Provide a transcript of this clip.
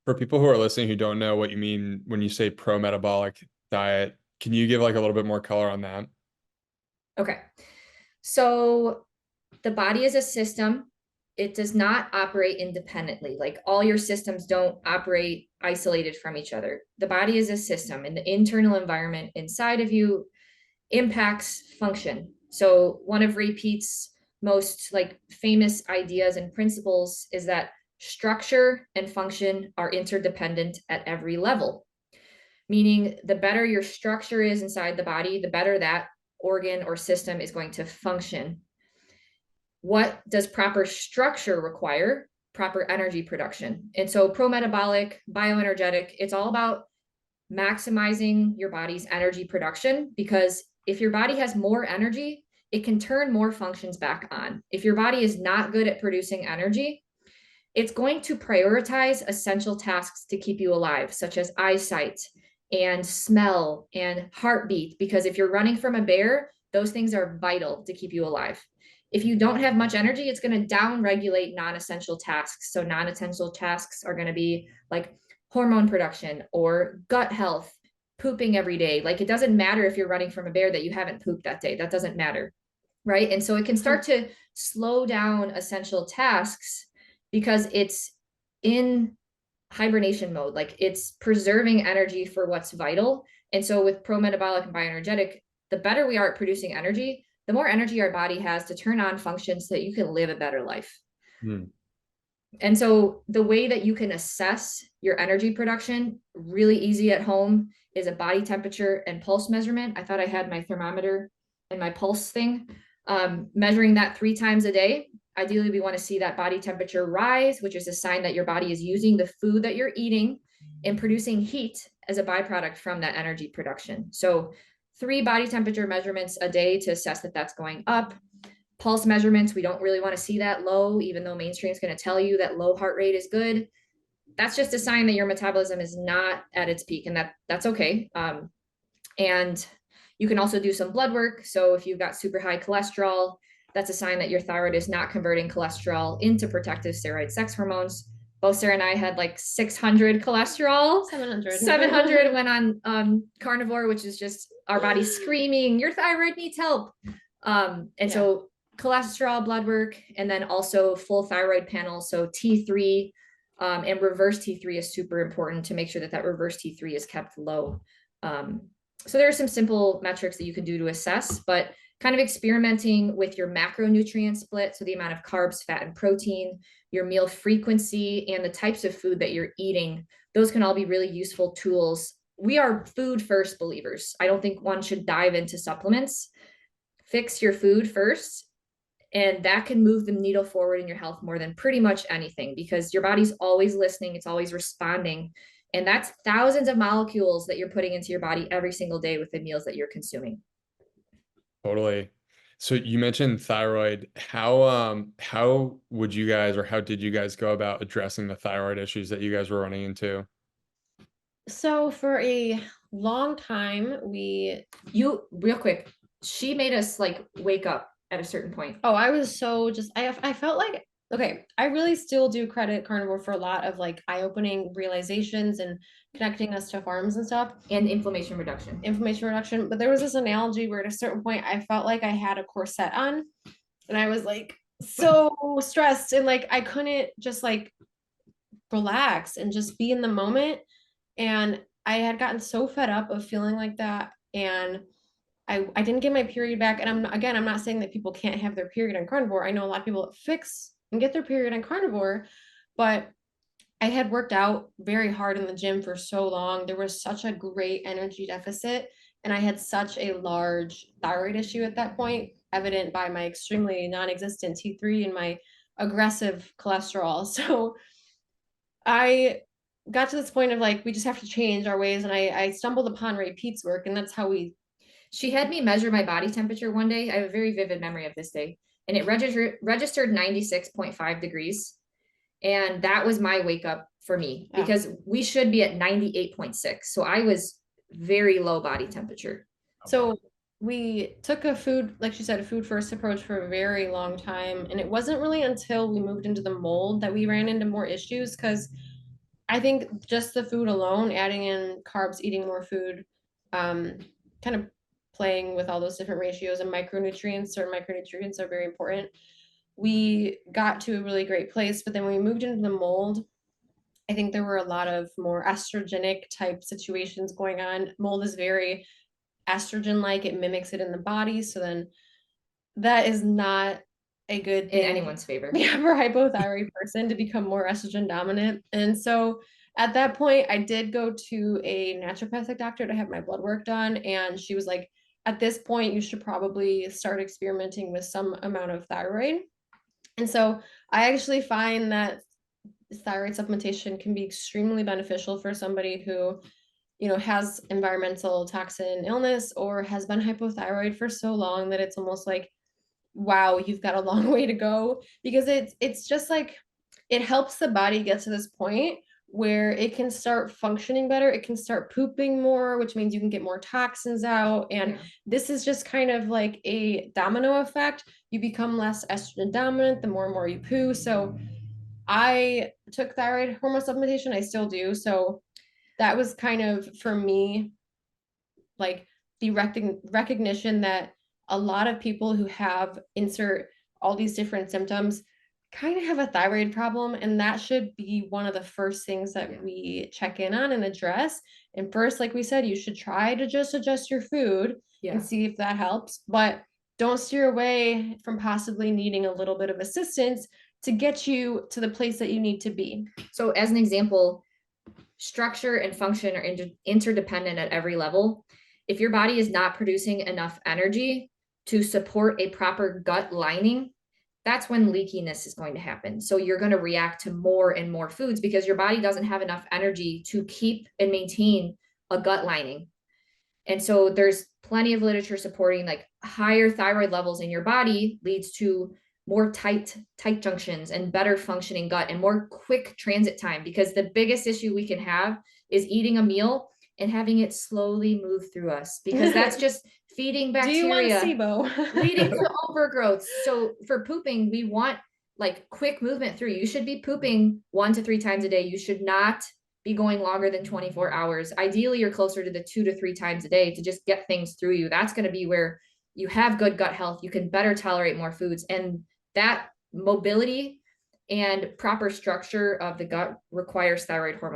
For people who are listening who don't know what you mean when you say pro-metabolic diet, can you give like a little bit more color on that? Okay. So the body is a system. It does not operate independently. Like all your systems don't operate isolated from each other. The body is a system, and the internal environment inside of you impacts function. So one of Repeat's most like famous ideas and principles is that structure and function are interdependent at every level, meaning the better your structure is inside the body, the better that organ or system is going to function. What does proper structure require? Proper energy production. And so pro-metabolic, bioenergetic, it's all about maximizing your body's energy production, because if your body has more energy, it can turn more functions back on. If your body is not good at producing energy, it's going to prioritize essential tasks to keep you alive, such as eyesight and smell and heartbeat, because if you're running from a bear, those things are vital to keep you alive. If you don't have much energy, it's going to down regulate non-essential tasks. So non-essential tasks are going to be like hormone production or gut health, pooping every day. Like it doesn't matter if you're running from a bear that you haven't pooped that day. That doesn't matter. Right. And so it can start to slow down essential tasks because it's in hibernation mode. Like it's preserving energy for what's vital. And so with pro-metabolic and bioenergetic, the better we are at producing energy, the more energy our body has to turn on functions so that you can live a better life. Hmm. And so the way that you can assess your energy production really easy at home is a body temperature and pulse measurement. I thought I had my thermometer and my pulse thing. Measuring that 3 times a day. Ideally, we want to see that body temperature rise, which is a sign that your body is using the food that you're eating and producing heat as a byproduct from that energy production. So 3 body temperature measurements a day to assess that that's going up. Pulse measurements, we don't really want to see that low, even though mainstream is going to tell you that low heart rate is good. That's just a sign that your metabolism is not at its peak, and that's okay. And you can also do some blood work. So if you've got super high cholesterol, that's a sign that your thyroid is not converting cholesterol into protective steroid sex hormones. Both Sarah and I had like 600 cholesterol. 700. 700 went on carnivore, which is just our body screaming, your thyroid needs help. So cholesterol blood work, and then also full thyroid panel. So T3 and reverse T3 is super important to make sure that that reverse T3 is kept low. So there are some simple metrics that you can do to assess, but kind of experimenting with your macronutrient split, so the amount of carbs, fat, and protein, your meal frequency, and the types of food that you're eating, those can all be really useful tools. We are food first believers. I don't think one should dive into supplements. Fix your food first, and that can move the needle forward in your health more than pretty much anything, because your body's always listening, it's always responding. And that's thousands of molecules that you're putting into your body every single day with the meals that you're consuming. Totally. So you mentioned thyroid. How would you guys or how did you guys go about addressing the thyroid issues that you guys were running into? So for a long time, You real quick, she made us like wake up at a certain point. I was so just, I felt like, okay, I really still do credit carnivore for a lot of like eye-opening realizations and connecting us to farms and stuff, And inflammation reduction. inflammation reduction. But there was this analogy where at a certain point, I felt like I had a corset on and I was like so stressed and like I couldn't just like relax and just be in the moment. And I had gotten so fed up of feeling like that. And I didn't get my period back. And I'm not saying that people can't have their period on carnivore. I know a lot of people fix and get their period on carnivore, but I had worked out very hard in the gym for so long. There was such a great energy deficit. And I had such a large thyroid issue at that point, evident by my extremely non existent T3 and my aggressive cholesterol. So I got to this point of like, we just have to change our ways. And I stumbled upon Ray Pete's work, and that's how we. She had me measure my body temperature one day. I have a very vivid memory of this day, and it registered 96.5 degrees. And that was my wake up for me, because we should be at 98.6. So I was very low body temperature. So we took a food, like she said, a food first approach for a very long time. And it wasn't really until we moved into the mold that we ran into more issues, because I think just the food alone, adding in carbs, eating more food, kind of playing with all those different ratios and micronutrients. Certain micronutrients are very important. We got to a really great place, but then when we moved into the mold, I think there were a lot of more estrogenic type situations going on. Mold is very estrogen like, it mimics it in the body. So then that is not a good In thing anyone's favor. for a hypothyroid person to become more estrogen dominant. And so at that point, I did go to a naturopathic doctor to have my blood work done. And she was like, at this point, you should probably start experimenting with some amount of thyroid. And so I actually find that thyroid supplementation can be extremely beneficial for somebody who, you know, has environmental toxin illness or has been hypothyroid for so long that it's almost like, wow, you've got a long way to go, because it's just like it helps the body get to this point where it can start functioning better. It can start pooping more, which means you can get more toxins out. And Yeah. this is just kind of like a domino effect. You become less estrogen dominant the more and more you poo. So I took thyroid hormone supplementation. I still do. So that was kind of for me like the recognition that a lot of people who have insert all these different symptoms kind of have a thyroid problem, and that should be one of the first things that we check in on and address. And first, like we said, you should try to just adjust your food and see if that helps, but don't steer away from possibly needing a little bit of assistance to get you to the place that you need to be. So as an example, structure and function are interdependent at every level. If your body is not producing enough energy to support a proper gut lining, that's when leakiness is going to happen. So you're going to react to more and more foods because your body doesn't have enough energy to keep and maintain a gut lining. And so there's plenty of literature supporting like higher thyroid levels in your body leads to more tight junctions and better functioning gut and more quick transit time, because the biggest issue we can have is eating a meal and having it slowly move through us, because that's just feeding bacteria, Do you want SIBO? leading to overgrowth. So for pooping, we want like quick movement through. You should be pooping 1 to 3 times a day. You should not be going longer than 24 hours. Ideally, you're closer to the 2 to 3 times a day to just get things through you. That's going to be where you have good gut health. You can better tolerate more foods, and that mobility and proper structure of the gut requires thyroid hormone.